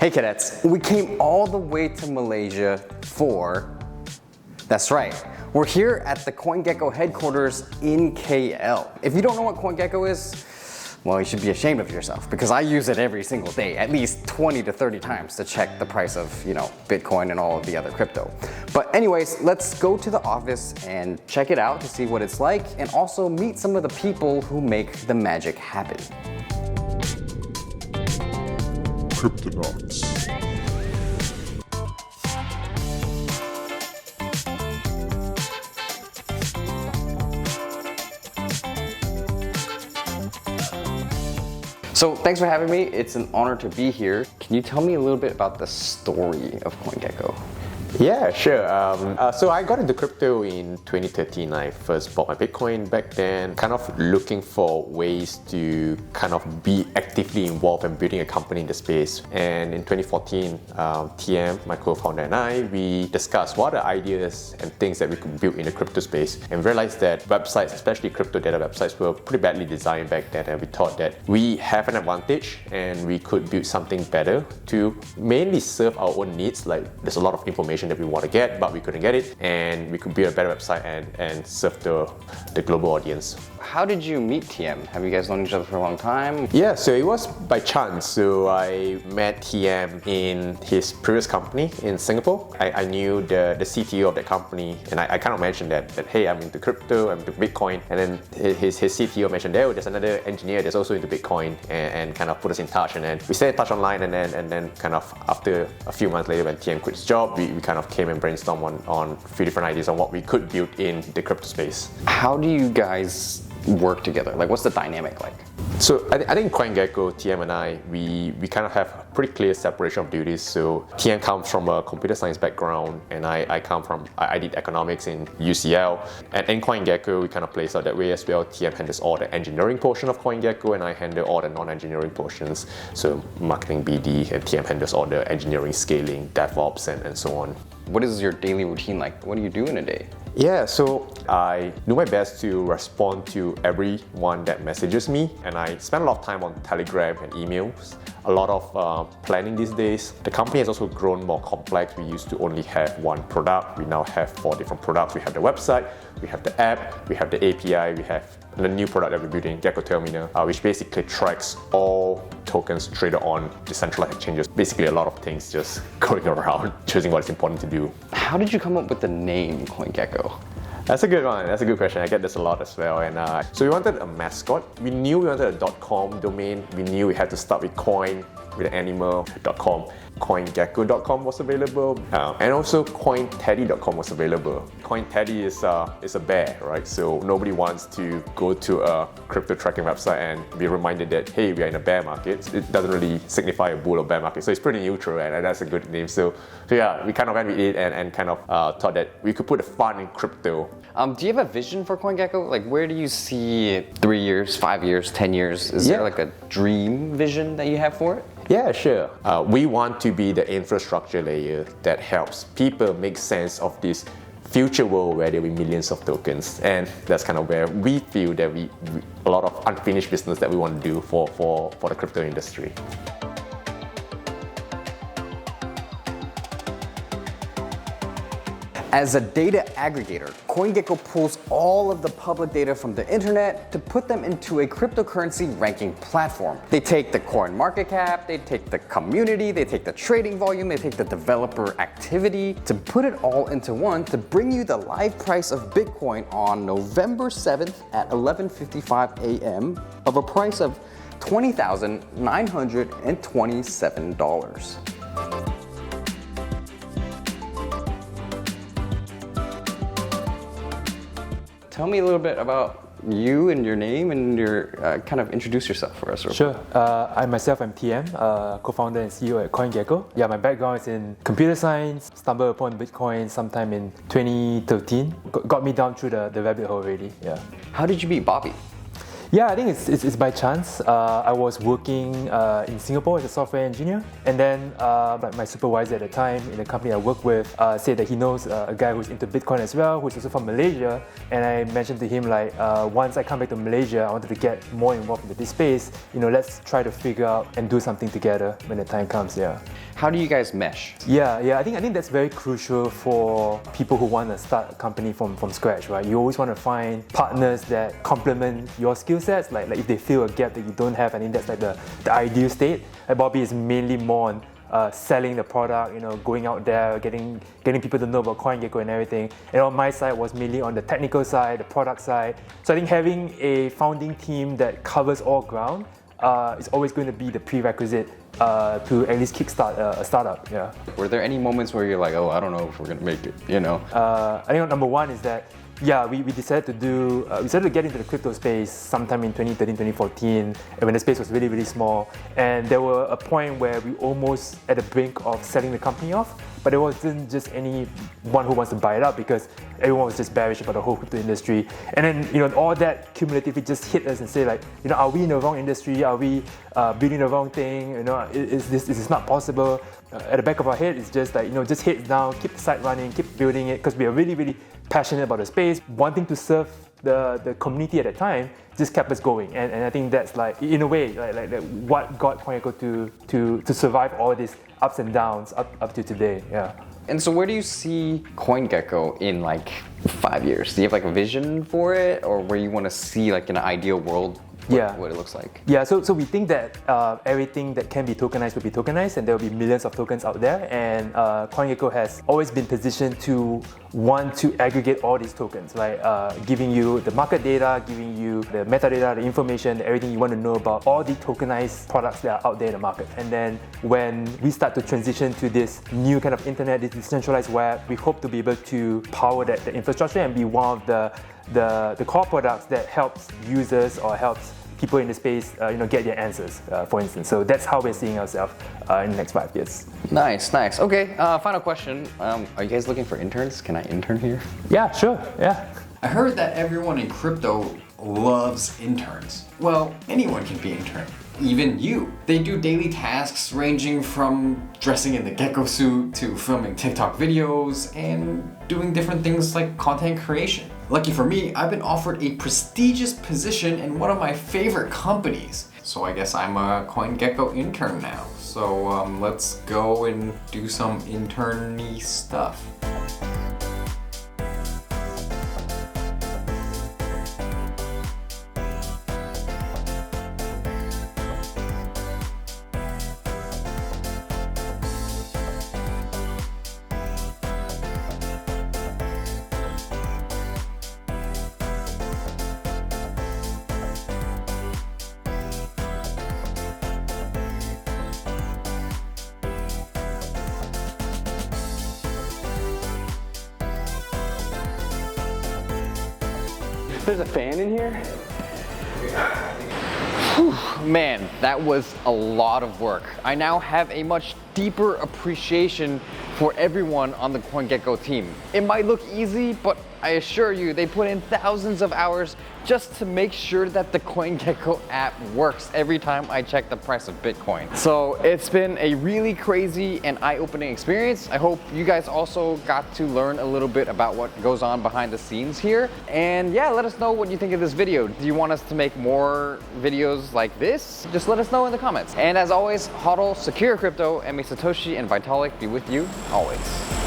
Hey cadets, we came all the way to Malaysia that's right, we're here at the CoinGecko headquarters in KL. If you don't know what CoinGecko is, well, you should be ashamed of yourself because I use it every single day, at least 20 to 30 times to check the price of, Bitcoin and all of the other crypto. But anyways, let's go to the office and check it out to see what it's like and also meet some of the people who make the magic happen. Cryptonauts. So thanks for having me. It's an honor to be here. Can you tell me a little bit about the story of CoinGecko? Yeah, sure. So I got into crypto in 2013. I first bought my Bitcoin back then, kind of looking for ways to kind of be actively involved in building a company in the space. And in 2014, TM, my co-founder, and I, we discussed what are the ideas and things that we could build in the crypto space and realized that websites, especially crypto data websites, were pretty badly designed back then. And we thought that we have an advantage and we could build something better to mainly serve our own needs. Like there's a lot of information that we want to get, but we couldn't get it, and we could build a better website and serve the global audience. How did you meet TM? Have you guys known each other for a long time? Yeah, so it was by chance. So I met TM in his previous company in Singapore. I knew the CTO of that company, and I kind of mentioned that hey, I'm into crypto, I'm into Bitcoin, and then his CTO mentioned, oh, there's another engineer that's also into Bitcoin, and kind of put us in touch. And then we stayed in touch online, and then kind of after a few months later, when TM quit his job, we kind of came and brainstormed on a few different ideas on what we could build in the crypto space. How do you guys work together? Like, what's the dynamic like? So I think CoinGecko, TM and I, we kind of have a pretty clear separation of duties. So TM comes from a computer science background, and I did economics in UCL. And in CoinGecko, we kind of place out that way as well. TM handles all the engineering portion of CoinGecko, and I handle all the non-engineering portions. So marketing, BD, and TM handles all the engineering, scaling, DevOps, and so on. What is your daily routine like? What do you do in a day? Yeah, so I do my best to respond to everyone that messages me, and I spend a lot of time on Telegram and emails. A lot of planning these days. The company has also grown more complex. We used to only have one product. We now have 4 different products. We have the website, we have the app, we have the API, we have the new product that we're building, Gecko Terminal, which basically tracks all tokens traded on decentralized exchanges. Basically a lot of things just going around, choosing what is important to do. How did you come up with the name CoinGecko? That's a good one. That's a good question. I get this a lot as well. And so we wanted a mascot. We knew we wanted a .com domain. We knew we had to start with coin, with an animal.com. CoinGecko.com was available, and also CoinTeddy.com was available. CoinTeddy is a bear, right? So nobody wants to go to a crypto tracking website and be reminded that, hey, we are in a bear market. It doesn't really signify a bull or bear market, so it's pretty neutral, and that's a good name. So yeah, we kind of went with it and kind of thought that we could put the fun in crypto. Do you have a vision for CoinGecko? Like, where do you see 3 years, 5 years, 10 years? Is there like a dream vision that you have for it? Yeah, sure. We want to be the infrastructure layer that helps people make sense of this future world where there will be millions of tokens, and that's kind of where we feel that we a lot of unfinished business that we want to do for the crypto industry. As a data aggregator, CoinGecko pulls all of the public data from the internet to put them into a cryptocurrency ranking platform. They take the coin market cap, they take the community, they take the trading volume, they take the developer activity to put it all into one to bring you the live price of Bitcoin on November 7th at 11:55 a.m. of a price of $20,927. Tell me a little bit about you and your name and your kind of introduce yourself for us. Sure. I'm TM, co-founder and CEO at CoinGecko. Yeah, my background is in computer science. Stumbled upon Bitcoin sometime in 2013. Got me down through the rabbit hole already. Yeah. How did you meet Bobby? Yeah, I think it's by chance. I was working in Singapore as a software engineer, and then my supervisor at the time in the company I work with said that he knows a guy who's into Bitcoin as well, who's also from Malaysia. And I mentioned to him like, once I come back to Malaysia, I wanted to get more involved into this space. Let's try to figure out and do something together when the time comes. Yeah. How do you guys mesh? Yeah. I think that's very crucial for people who want to start a company from scratch, right? You always want to find partners that complement your skill sets. Like if they fill a gap that you don't have, I think that's like the ideal state. Like Bobby is mainly more on selling the product, going out there, getting people to know about CoinGecko and everything. And on my side was mainly on the technical side, the product side. So I think having a founding team that covers all ground is always going to be the prerequisite to at least kickstart a startup. Yeah. Were there any moments where you're like, oh, I don't know if we're gonna make it, I think number one is that we decided to get into the crypto space sometime in 2013, 2014, when the space was really, really small. And there were a point where we almost at the brink of selling the company off, but there wasn't just anyone who wants to buy it up because everyone was just bearish about the whole crypto industry. And then, all that cumulatively just hit us and say like, are we in the wrong industry? Are we building the wrong thing? Is this not possible? At the back of our head, it's just like, just heads down, keep the site running, keep building it, because we are really, really passionate about the space, wanting to serve the community at the time just kept us going. And I think that's like, in a way, like what got CoinGecko to survive all these ups and downs up to today. Yeah. And so where do you see CoinGecko in like 5 years? Do you have like a vision for it, or where you want to see like in an ideal world what it looks like? Yeah, so we think that everything that can be tokenized will be tokenized, and there will be millions of tokens out there. And CoinGecko has always been positioned to want to aggregate all these tokens, like giving you the market data, giving you the metadata, the information, everything you want to know about all the tokenized products that are out there in the market. And then when we start to transition to this new kind of internet, this decentralized web, we hope to be able to power the infrastructure and be one of the core products that helps users or helps people in the space get their answers, for instance. So that's how we're seeing ourselves in the next 5 years. Nice. Okay, final question. Are you guys looking for interns? Can I intern here? Yeah, sure, yeah. I heard that everyone in crypto loves interns. Well, anyone can be an intern. Even you. They do daily tasks ranging from dressing in the gecko suit to filming TikTok videos and doing different things like content creation. Lucky for me, I've been offered a prestigious position in one of my favorite companies. So I guess I'm a CoinGecko intern now. So let's go and do some intern-y stuff. There's a fan in here? Whew, man, that was a lot of work. I now have a much deeper appreciation for everyone on the CoinGecko team. It might look easy, but I assure you, they put in thousands of hours just to make sure that the CoinGecko app works every time I check the price of Bitcoin. So it's been a really crazy and eye-opening experience. I hope you guys also got to learn a little bit about what goes on behind the scenes here. And yeah, let us know what you think of this video. Do you want us to make more videos like this? Just let us know in the comments. And as always, HODL, secure crypto, and may Satoshi and Vitalik be with you always.